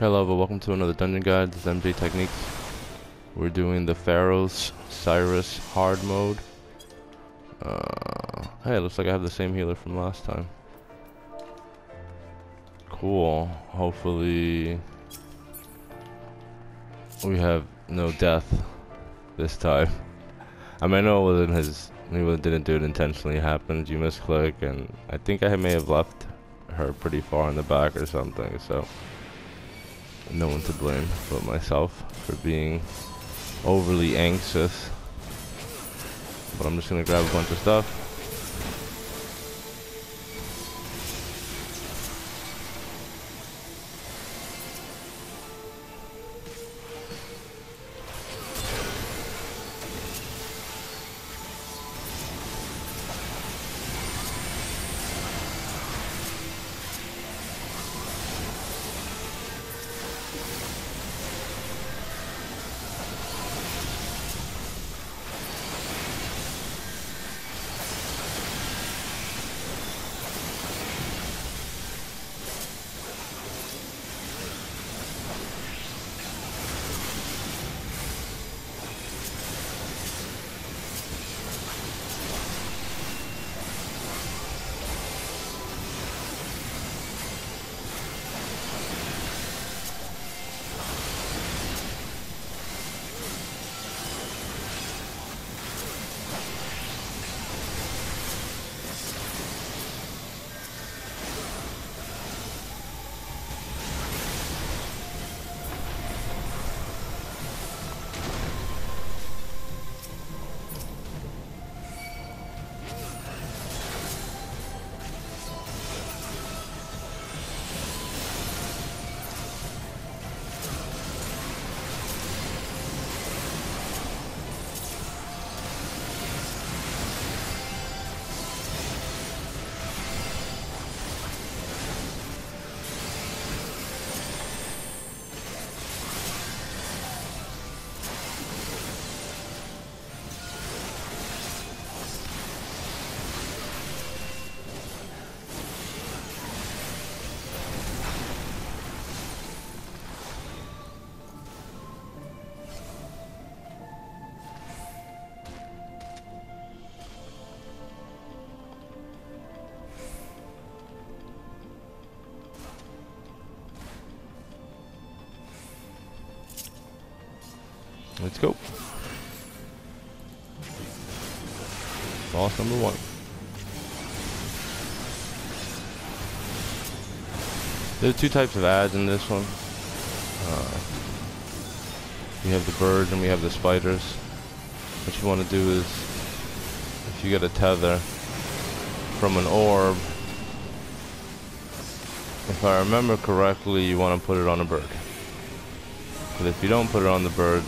Hello, but welcome to another dungeon guide. This is MJ Techniques. We're doing the Pharos Sirius hard mode. Hey, it looks like I have the same healer from last time. Cool. Hopefully we have no death this time. I mean, I know it wasn't his. He didn't do it intentionally. It happened. You misclick, and I think I may have left her pretty far in the back or something. So. No one to blame but myself for being overly anxious. But I'm just gonna grab a bunch of stuff. Let's go. Boss number 1. There's 2 types of ads in this one. We have the birds and we have the spiders. What you want to do is, if you get a tether from an orb, if I remember correctly, you want to put it on a bird. But if you don't put it on the bird,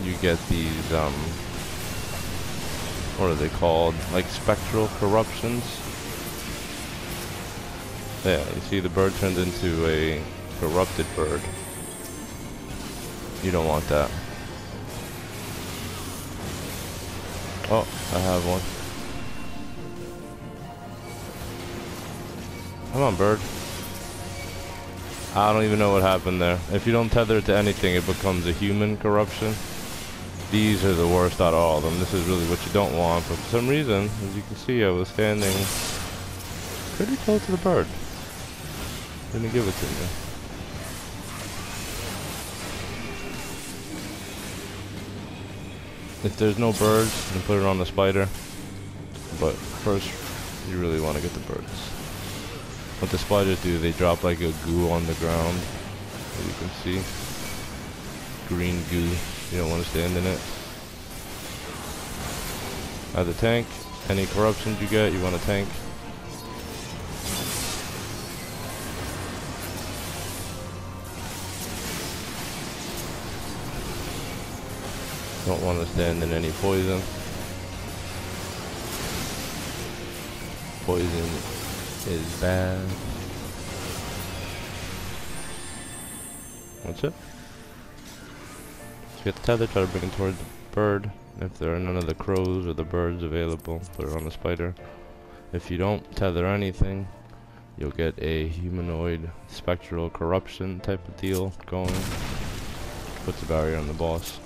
you get these, what are they called? Like spectral corruptions. Yeah, you see the bird turned into a corrupted bird. You don't want that. Oh, I have one. Come on, bird. I don't even know what happened there. If you don't tether it to anything, it becomes a human corruption. These are the worst out of all of them. This is really what you don't want, but for some reason, as you can see, I was standing pretty close to the bird. Didn't give it to me. If there's no birds, then put it on the spider. But first, you really want to get the birds. What the spiders do, they drop like a goo on the ground, as you can see. Green goo. You don't want to stand in it. At the tank, any corruptions you get, you want to tank. Don't want to stand in any poison. Poison is bad. That's it. So get the tether, try to bring it toward the bird. If there are none of the crows or the birds available, put it on the spider. If you don't tether anything, you'll get a humanoid spectral corruption type of deal going. Puts a barrier on the boss.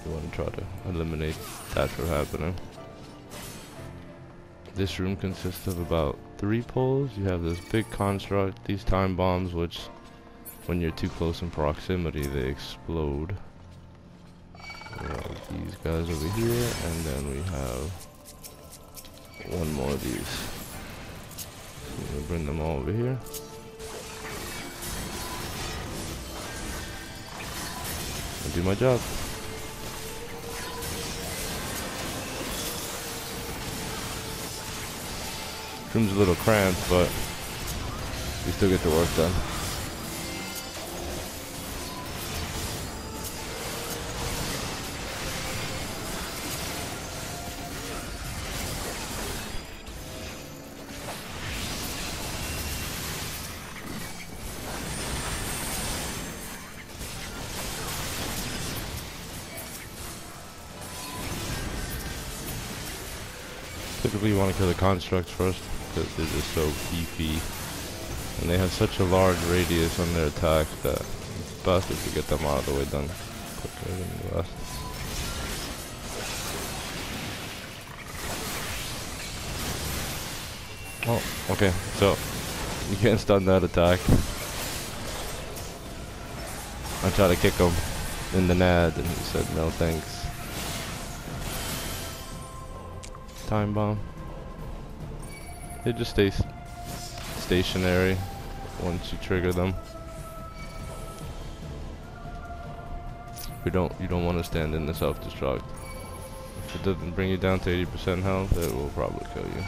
You want to try to eliminate that from happening. This room consists of about 3 poles. You have this big construct, these time bombs, which when you're too close in proximity, they explode. We have these guys over here, and then we have one more of these. So we'll bring them all over here. I'll do my job. Room's a little cramped, but we still get the work done. Typically you want to kill the constructs first, because they're just so beefy. And they have such a large radius on their attack that it's best if you get them out of the way done quicker than the rest. Oh, okay, so you can't stun that attack. I tried to kick him in the nad and he said no thanks. Time bomb. They just stay stationary once you trigger them. You don't want to stand in the self-destruct. If it doesn't bring you down to 80% health, it will probably kill you.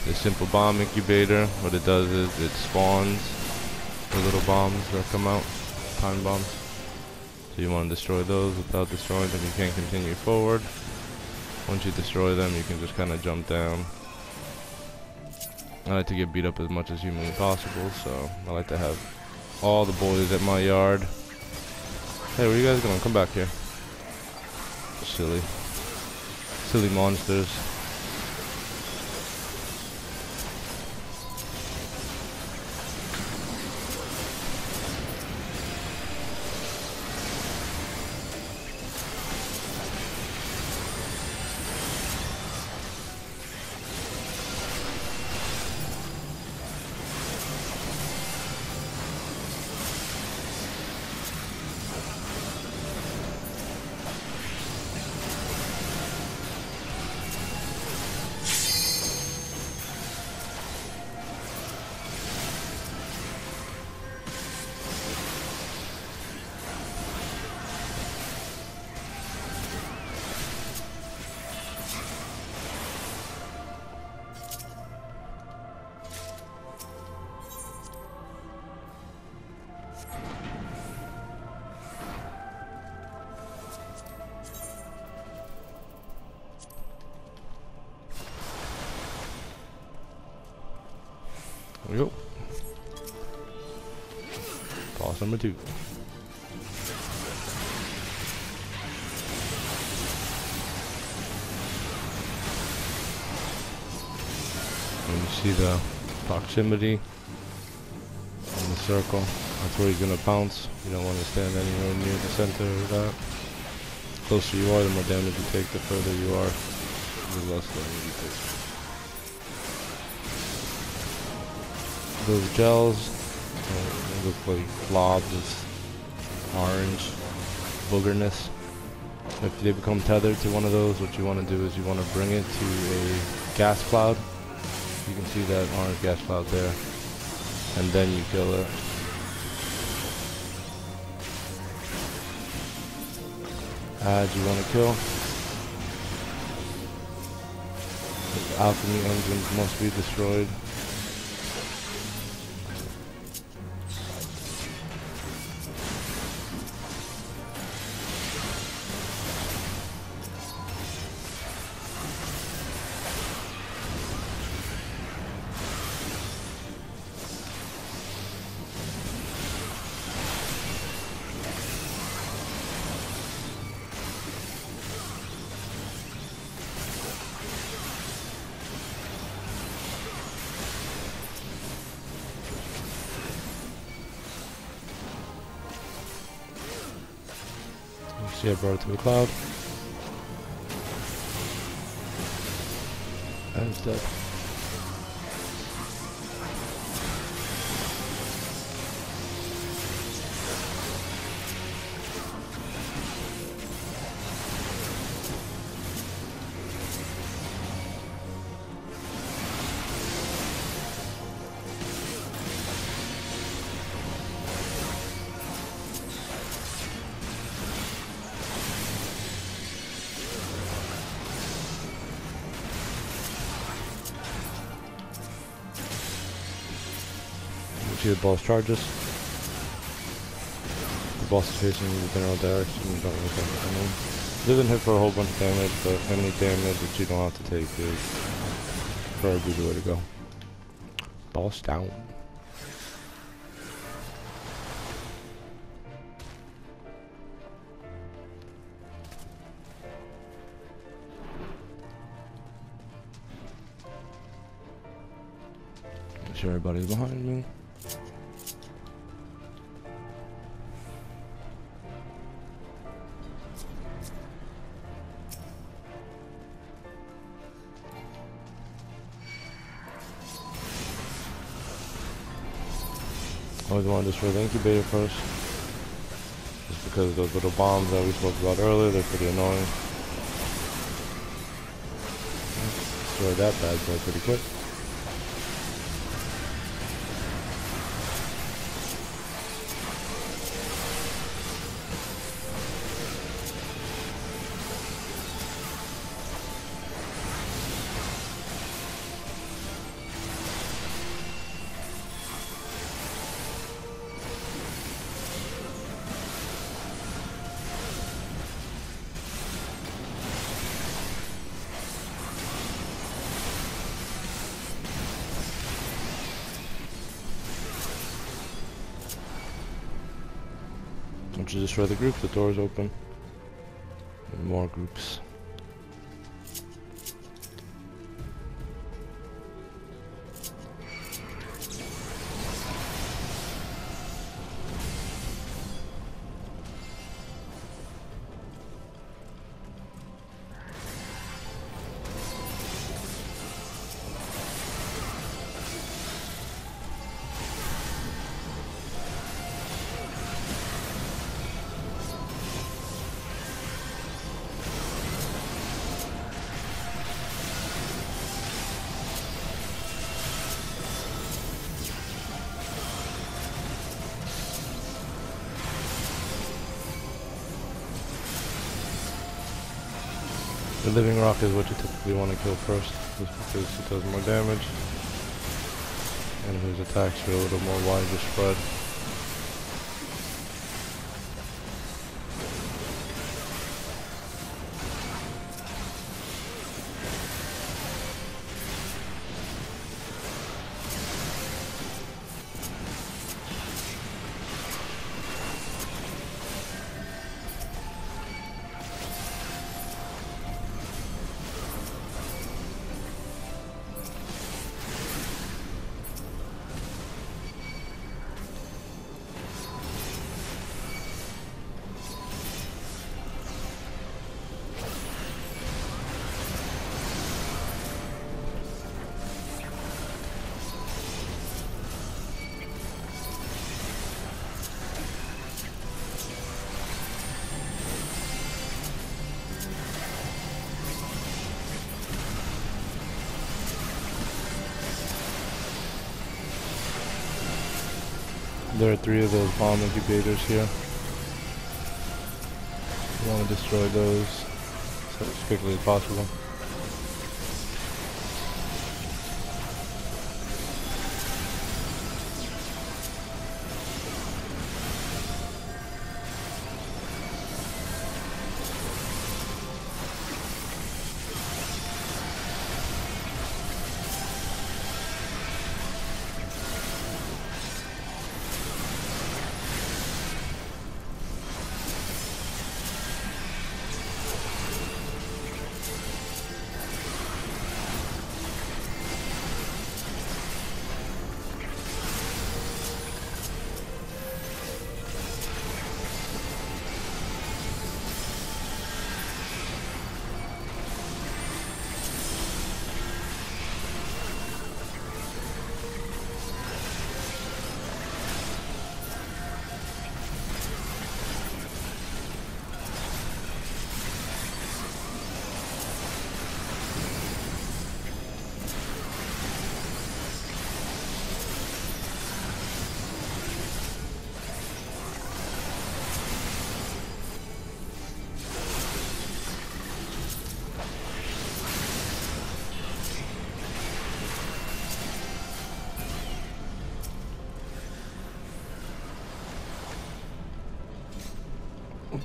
The simple bomb incubator, what it does is it spawns the little bombs that come out, time bombs. So you want to destroy those. Without destroying them, you can't continue forward. Once you destroy them, you can just kind of jump down. I like to get beat up as much as humanly possible, so I like to have all the boys at my yard. Hey, where you guys going? Come back here. Silly monsters. There we go. Boss number 2. And you see the proximity in the circle. That's where he's gonna pounce. You don't want to stand anywhere near the center of that. The closer you are, the more damage you take. The further you are, the less damage you take. Those gels look like blobs of orange boogerness. If they become tethered to one of those, what you want to do is you want to bring it to a gas cloud. You can see that orange gas cloud there, and then you kill it. Ads you want to kill. The alchemy engines must be destroyed. See, I brought it to a cloud. And it's dead. See the boss charges. The boss is facing the general direction. You don't really think I mean, it doesn't hit for a whole bunch of damage, but any damage that you don't have to take is probably the way to go. Boss down. Make sure everybody's behind me. Always want to destroy the incubator first. Just because those little bombs that we spoke about earlier, they're pretty annoying. Destroy that bad boy pretty quick. Once you destroy the group, the doors open. And more groups. The living rock is what you typically want to kill first, just because it does more damage, and his attacks are a little more widely spread. There are 3 of those bomb incubators here. You want to destroy those as quickly as possible.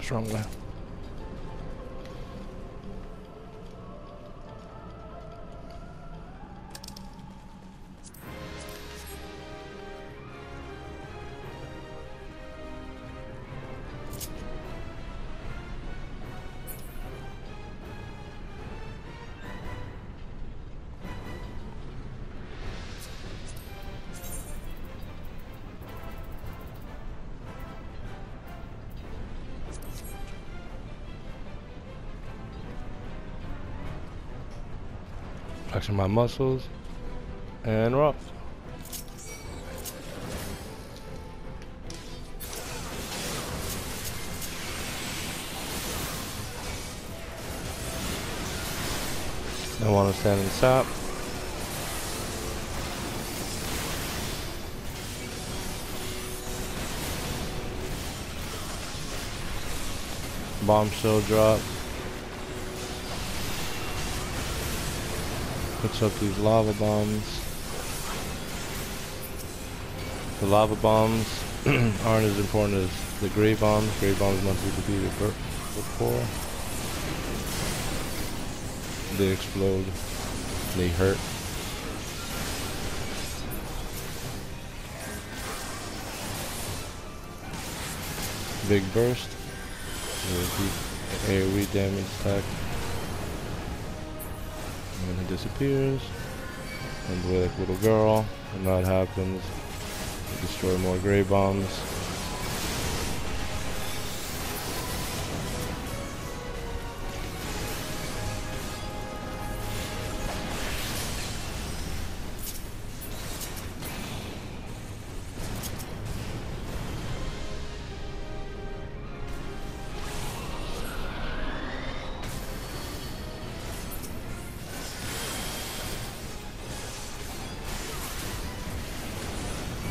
What's wrong with? Flexing my muscles and we're off. I want to stand and stop. Bombshell drop. Puts up these lava bombs. The lava bombs aren't as important as the gray bombs. Gray bombs must be defeated before they explode. They hurt. Big burst. AoE damage attack. And then it disappears. And the way like little girl. When that happens, you destroy more gray bombs.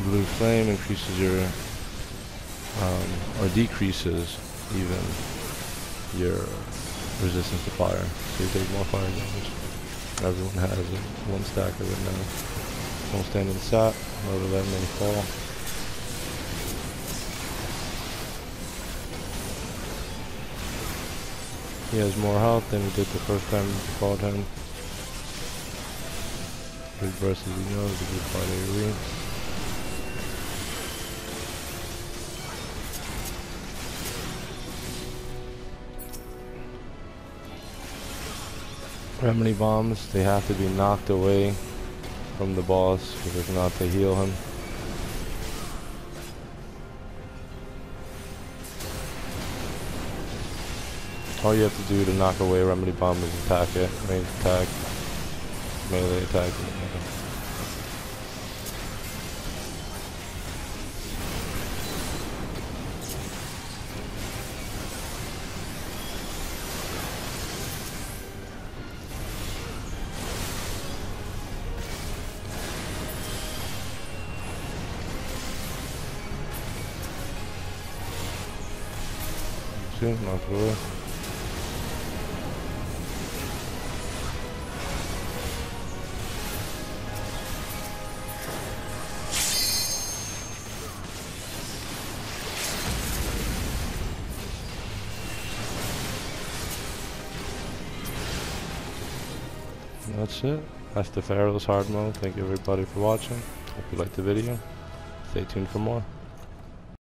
Blue flame increases your, or decreases even your resistance to fire, so you take more fire damage. Everyone has it, one stack of it now. Won't stand in the sap, never let many fall. He has more health than he did the first time you fought him. Big burst, as you know, is a good fight AoE. Remedy bombs, they have to be knocked away from the boss, because if not they heal him. All you have to do to knock away a remedy bomb is attack it, range attack, melee attack. See, not away. That's it. That's the Pharos hard mode. Thank you everybody for watching. Hope you liked the video. Stay tuned for more.